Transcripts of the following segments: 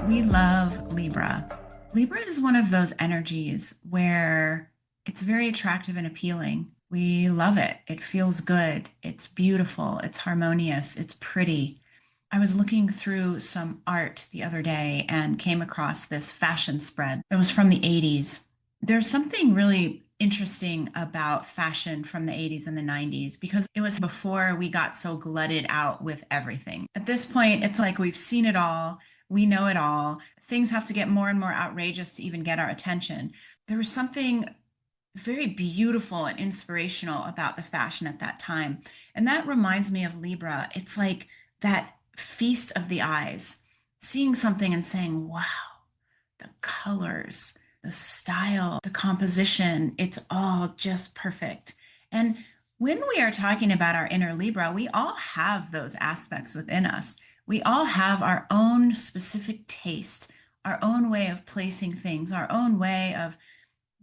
We love Libra. Libra is one of those energies where it's very attractive and appealing. We love it. It feels good. It's beautiful. It's harmonious. It's pretty. I was looking through some art the other day and came across this fashion spread. It was from the 80s. There's something really interesting about fashion from the 80s and the 90s because it was before we got so glutted out with everything. At this point, it's like we've seen it all. We know it all. Things have to get more and more outrageous to even get our attention. There was something very beautiful and inspirational about the fashion at that time. And that reminds me of Libra. It's like that feast of the eyes, seeing something and saying, wow, the colors, the style, the composition, it's all just perfect. And when we are talking about our inner Libra, we all have those aspects within us. We all have our own specific taste, our own way of placing things, our own way of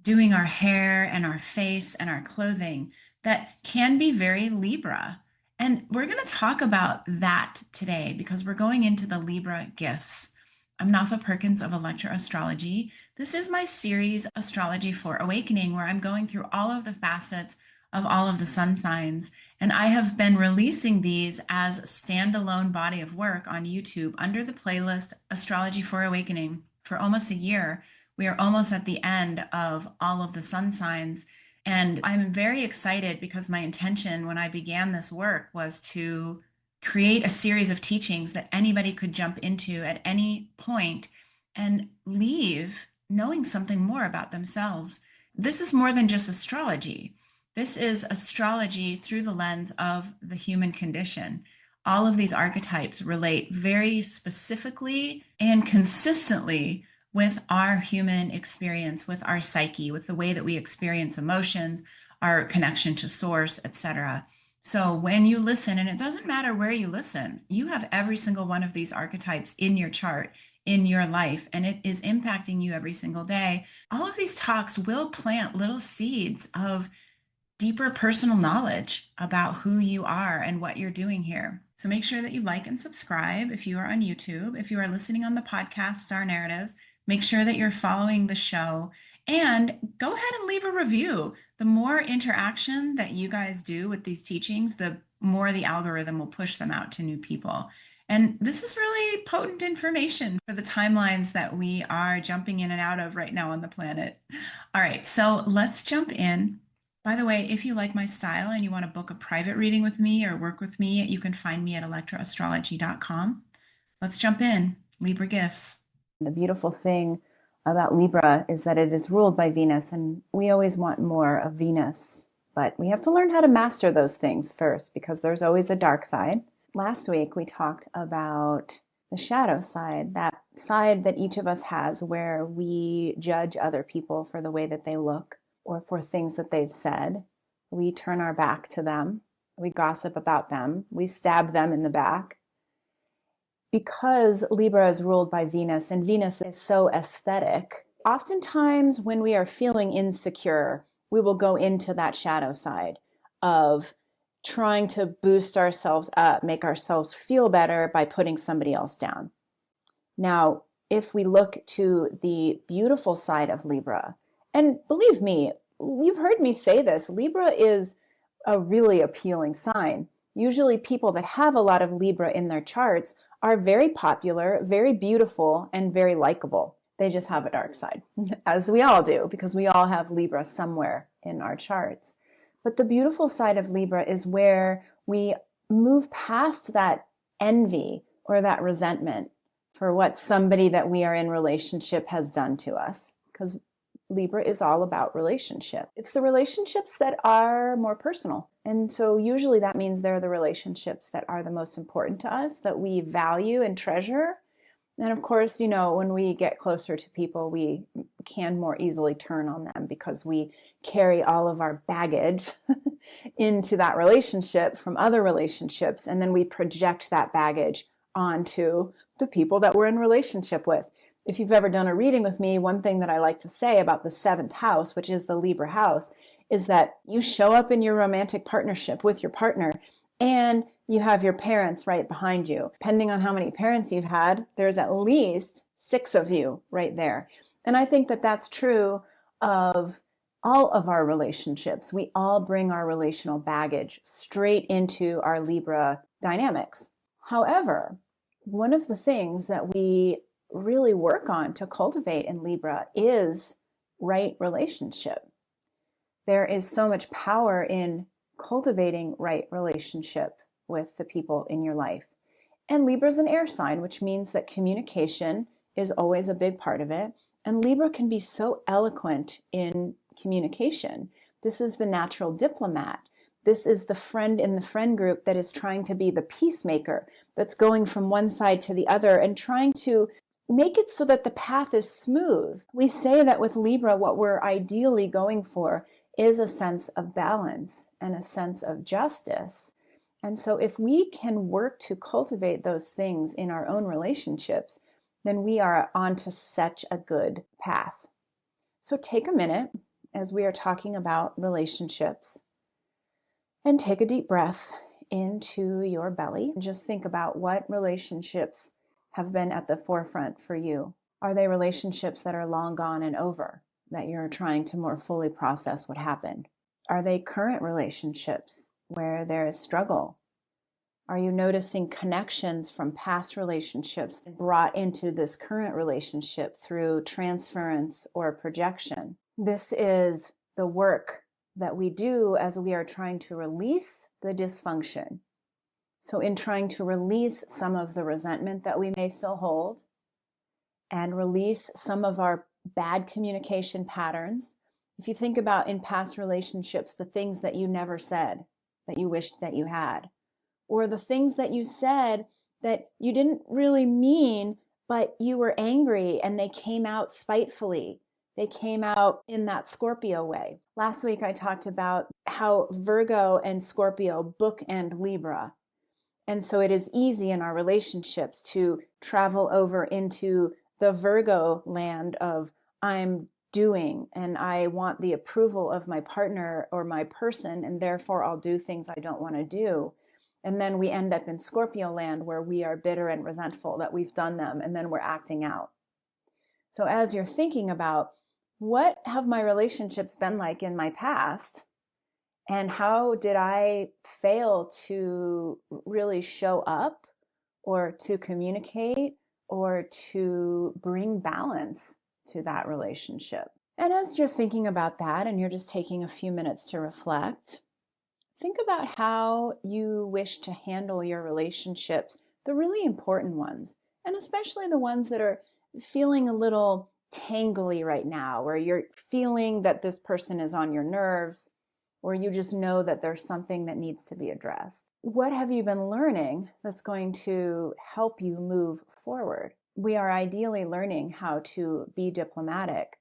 doing our hair and our face and our clothing that can be very Libra. And we're going to talk about that today because we're going into the Libra gifts. I'm Natha Perkins of Electro Astrology. This is my series, Astrology for Awakening, where I'm going through all of the facets of all of the sun signs. And I have been releasing these as a standalone body of work on YouTube under the playlist Astrology for Awakening for almost a year. We are almost at the end of all of the sun signs. And I'm very excited because my intention when I began this work was to create a series of teachings that anybody could jump into at any point and leave knowing something more about themselves. This is more than just astrology. This is astrology through the lens of the human condition. All of these archetypes relate very specifically and consistently with our human experience, with our psyche, with the way that we experience emotions, our connection to source, etc. So when you listen, and it doesn't matter where you listen, you have every single one of these archetypes in your chart, in your life, and it is impacting you every single day. All of these talks will plant little seeds of deeper personal knowledge about who you are and what you're doing here. So make sure that you like and subscribe if you are on YouTube. If you are listening on the podcast, Star Narratives, make sure that you're following the show and go ahead and leave a review. The more interaction that you guys do with these teachings, the more the algorithm will push them out to new people. And this is really potent information for the timelines that we are jumping in and out of right now on the planet. All right, so let's jump in. By the way, if you like my style and you want to book a private reading with me or work with me, you can find me at electroastrology.com. Let's jump in. Libra gifts. The beautiful thing about Libra is that it is ruled by Venus, and we always want more of Venus, but we have to learn how to master those things first because there's always a dark side. Last week, we talked about the shadow side, that side that each of us has where we judge other people for the way that they look or for things that they've said. We turn our back to them. We gossip about them. We stab them in the back. Because Libra is ruled by Venus and Venus is so aesthetic, oftentimes when we are feeling insecure, we will go into that shadow side of trying to boost ourselves up, make ourselves feel better by putting somebody else down. Now, if we look to the beautiful side of Libra, and believe me, you've heard me say this, Libra is a really appealing sign. Usually people that have a lot of Libra in their charts are very popular, very beautiful, and very likable. They just have a dark side, as we all do, because we all have Libra somewhere in our charts. But the beautiful side of Libra is where we move past that envy or that resentment for what somebody that we are in relationship has done to us, because Libra is all about relationship. It's the relationships that are more personal. And so usually that means they're the relationships that are the most important to us, that we value and treasure. And of course, you know, when we get closer to people, we can more easily turn on them because we carry all of our baggage into that relationship from other relationships. And then we project that baggage onto the people that we're in relationship with. If you've ever done a reading with me, one thing that I like to say about the seventh house, which is the Libra house, is that you show up in your romantic partnership with your partner and you have your parents right behind you. Depending on how many parents you've had, there's at least 6 of you right there. And I think that that's true of all of our relationships. We all bring our relational baggage straight into our Libra dynamics. However, one of the things that we really work on to cultivate in Libra is right relationship. There is so much power in cultivating right relationship with the people in your life. And Libra is an air sign, which means that communication is always a big part of it. And Libra can be so eloquent in communication. This is the natural diplomat. This is the friend in the friend group that is trying to be the peacemaker, that's going from one side to the other and trying to make it so that the path is smooth. We say that with Libra, what we're ideally going for is a sense of balance and a sense of justice. And so if we can work to cultivate those things in our own relationships, then we are onto such a good path. So take a minute as we are talking about relationships and take a deep breath into your belly. Just think about what relationships have been at the forefront for you. Are they relationships that are long gone and over, that you're trying to more fully process what happened? Are they current relationships where there is struggle? Are you noticing connections from past relationships brought into this current relationship through transference or projection? This is the work that we do as we are trying to release the dysfunction. So in trying to release some of the resentment that we may still hold and release some of our bad communication patterns, if you think about in past relationships, the things that you never said that you wished that you had, or the things that you said that you didn't really mean, but you were angry and they came out spitefully. They came out in that Scorpio way. Last week, I talked about how Virgo and Scorpio bookend Libra. And so it is easy in our relationships to travel over into the Virgo land of I'm doing and I want the approval of my partner or my person, and therefore I'll do things I don't want to do. And then we end up in Scorpio land where we are bitter and resentful that we've done them, and then we're acting out. So as you're thinking about what have my relationships been like in my past, and how did I fail to really show up or to communicate or to bring balance to that relationship? And as you're thinking about that and you're just taking a few minutes to reflect, think about how you wish to handle your relationships, the really important ones, and especially the ones that are feeling a little tangly right now, where you're feeling that this person is on your nerves, or you just know that there's something that needs to be addressed. What have you been learning that's going to help you move forward? We are ideally learning how to be diplomatic.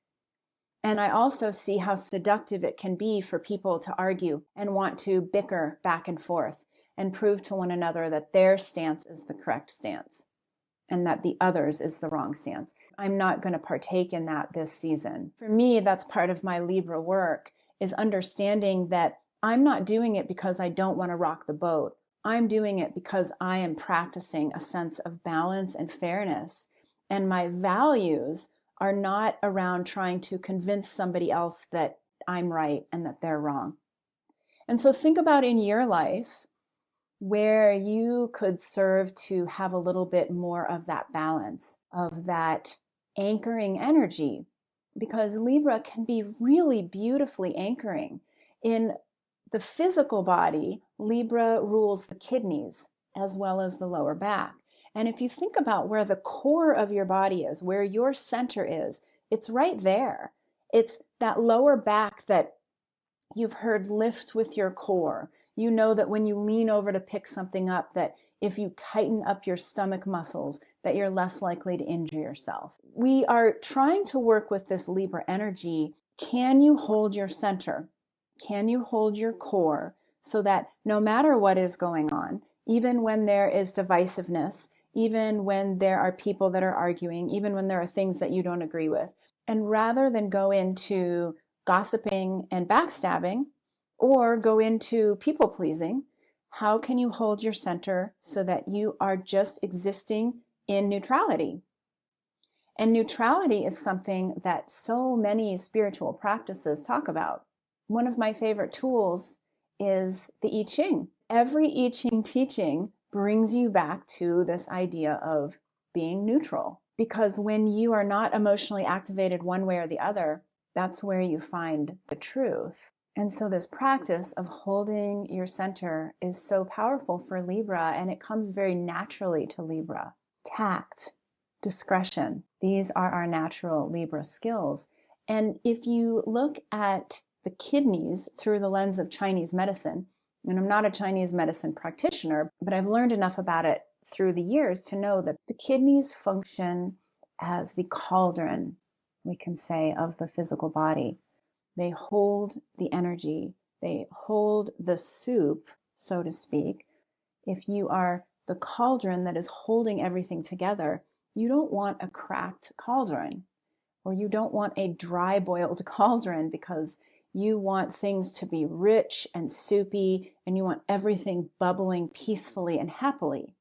And I also see how seductive it can be for people to argue and want to bicker back and forth and prove to one another that their stance is the correct stance and that the other's is the wrong stance. I'm not going to partake in that this season. For me, that's part of my Libra work, is understanding that I'm not doing it because I don't want to rock the boat. I'm doing it because I am practicing a sense of balance and fairness. And my values are not around trying to convince somebody else that I'm right and that they're wrong. And so think about in your life where you could serve to have a little bit more of that balance, of that anchoring energy, because Libra can be really beautifully anchoring. In the physical body, Libra rules the kidneys as well as the lower back. And if you think about where the core of your body is, where your center is, it's right there. It's that lower back that you've heard lift with your core. You know that when you lean over to pick something up, that if you tighten up your stomach muscles, that you're less likely to injure yourself. We are trying to work with this Libra energy. Can you hold your center? Can you hold your core so that no matter what is going on, even when there is divisiveness, even when there are people that are arguing, even when there are things that you don't agree with, and rather than go into gossiping and backstabbing, or go into people pleasing, how can you hold your center so that you are just existing in neutrality? And neutrality is something that so many spiritual practices talk about. One of my favorite tools is the I Ching. Every I Ching teaching brings you back to this idea of being neutral. Because when you are not emotionally activated one way or the other, that's where you find the truth. And so this practice of holding your center is so powerful for Libra, and it comes very naturally to Libra. Tact, discretion, these are our natural Libra skills. And if you look at the kidneys through the lens of Chinese medicine, and I'm not a Chinese medicine practitioner, but I've learned enough about it through the years to know that the kidneys function as the cauldron, we can say, of the physical body. They hold the energy, they hold the soup, so to speak. If you are the cauldron that is holding everything together, you don't want a cracked cauldron, or you don't want a dry boiled cauldron, because you want things to be rich and soupy, and you want everything bubbling peacefully and happily.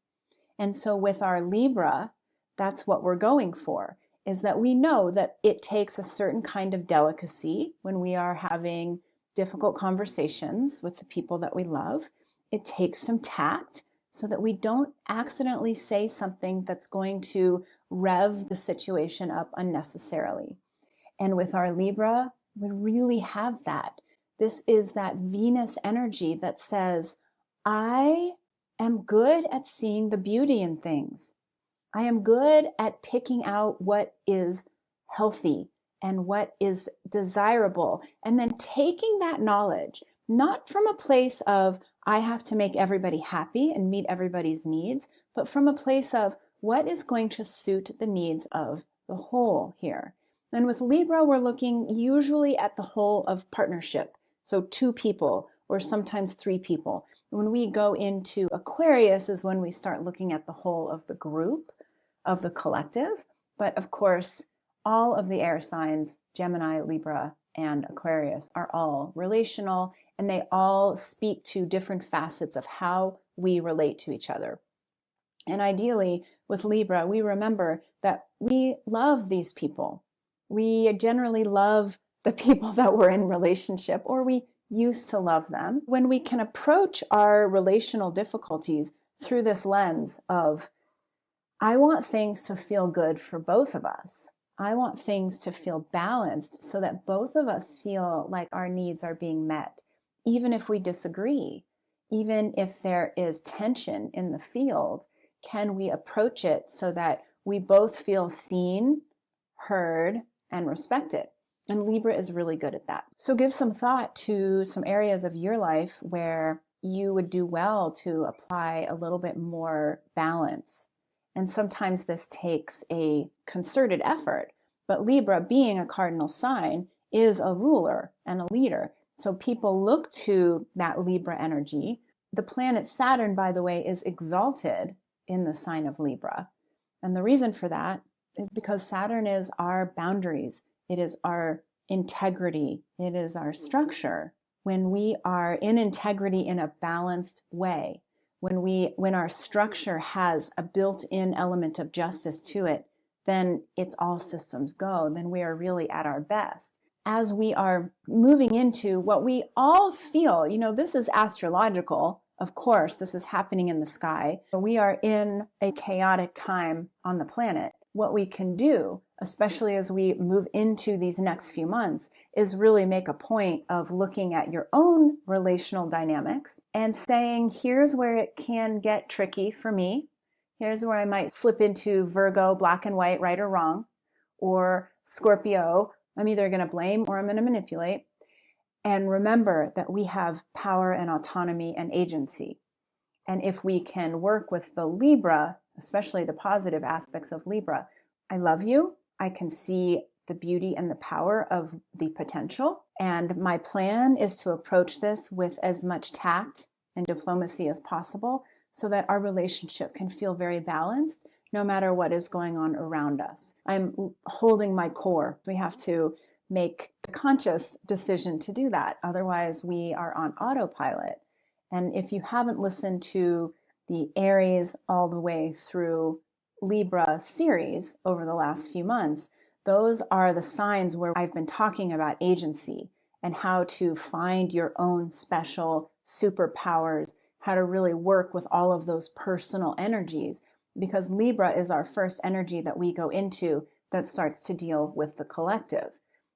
And so with our Libra, that's what we're going for, is that we know that it takes a certain kind of delicacy when we are having difficult conversations with the people that we love. It takes some tact so that we don't accidentally say something that's going to rev the situation up unnecessarily. And with our Libra, we really have that. This is that Venus energy that says, I am good at seeing the beauty in things. I am good at picking out what is healthy and what is desirable, and then taking that knowledge, not from a place of, I have to make everybody happy and meet everybody's needs, but from a place of what is going to suit the needs of the whole here. And with Libra, we're looking usually at the whole of partnership. So 2 people or sometimes 3 people. When we go into Aquarius is when we start looking at the whole of the group, of the collective. But of course, all of the air signs, Gemini, Libra, and Aquarius, are all relational, and they all speak to different facets of how we relate to each other. And ideally, with Libra, we remember that we love these people. We generally love the people that we're in relationship, or we used to love them. When we can approach our relational difficulties through this lens of, I want things to feel good for both of us. I want things to feel balanced so that both of us feel like our needs are being met, even if we disagree, even if there is tension in the field. Can we approach it so that we both feel seen, heard, and respected? And Libra is really good at that. So give some thought to some areas of your life where you would do well to apply a little bit more balance. And sometimes this takes a concerted effort. But Libra, being a cardinal sign, is a ruler and a leader. So people look to that Libra energy. The planet Saturn, by the way, is exalted in the sign of Libra. And the reason for that is because Saturn is our boundaries. It is our integrity. It is our structure. When we are in integrity in a balanced way, when our structure has a built-in element of justice to it, then it's all systems go. Then we are really at our best. As we are moving into what we all feel, this is astrological. Of course, this is happening in the sky. We are in a chaotic time on the planet. What we can do, especially as we move into these next few months, is really make a point of looking at your own relational dynamics and saying, here's where it can get tricky for me. Here's where I might slip into Virgo, black and white, right or wrong, or Scorpio, I'm either going to blame or I'm going to manipulate. And remember that we have power and autonomy and agency. And if we can work with the Libra, especially the positive aspects of Libra, I love you. I can see the beauty and the power of the potential. And my plan is to approach this with as much tact and diplomacy as possible so that our relationship can feel very balanced no matter what is going on around us. I'm holding my core. We have to make the conscious decision to do that. Otherwise, we are on autopilot. And if you haven't listened to the Aries all the way through Libra series over the last few months, those are the signs where I've been talking about agency and how to find your own special superpowers, how to really work with all of those personal energies, because Libra is our first energy that we go into that starts to deal with the collective.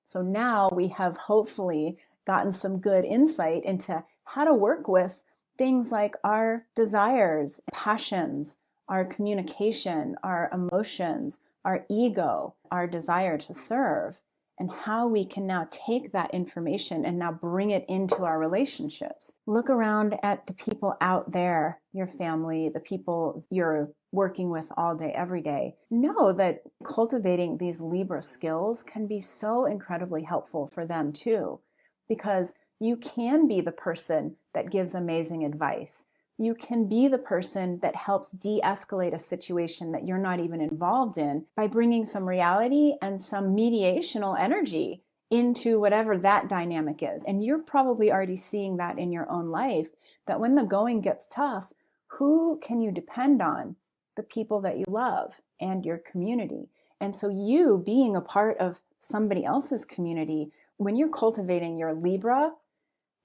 So now we have hopefully gotten some good insight into how to work with things like our desires, passions, our communication, our emotions, our ego, our desire to serve, and how we can now take that information and now bring it into our relationships. Look around at the people out there, your family, the people you're working with all day, every day. Know that cultivating these Libra skills can be so incredibly helpful for them too, because you can be the person that gives amazing advice. You can be the person that helps de-escalate a situation that you're not even involved in by bringing some reality and some mediational energy into whatever that dynamic is. And you're probably already seeing that in your own life, that when the going gets tough, who can you depend on? The people that you love and your community. And so you being a part of somebody else's community, when you're cultivating your Libra,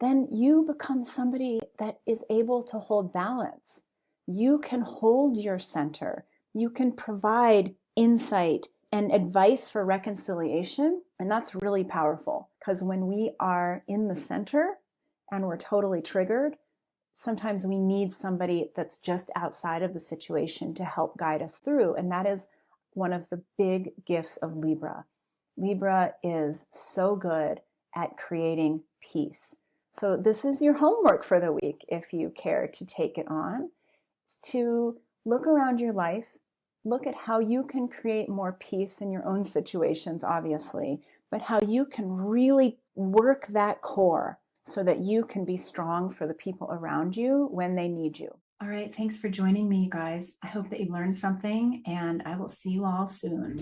then you become somebody that is able to hold balance. You can hold your center. You can provide insight and advice for reconciliation. And that's really powerful, because when we are in the center and we're totally triggered, sometimes we need somebody that's just outside of the situation to help guide us through. And that is one of the big gifts of Libra. Libra is so good at creating peace. So this is your homework for the week, if you care to take it on, is to look around your life, look at how you can create more peace in your own situations, obviously, but how you can really work that core so that you can be strong for the people around you when they need you. All right, thanks for joining me, you guys. I hope that you learned something, and I will see you all soon.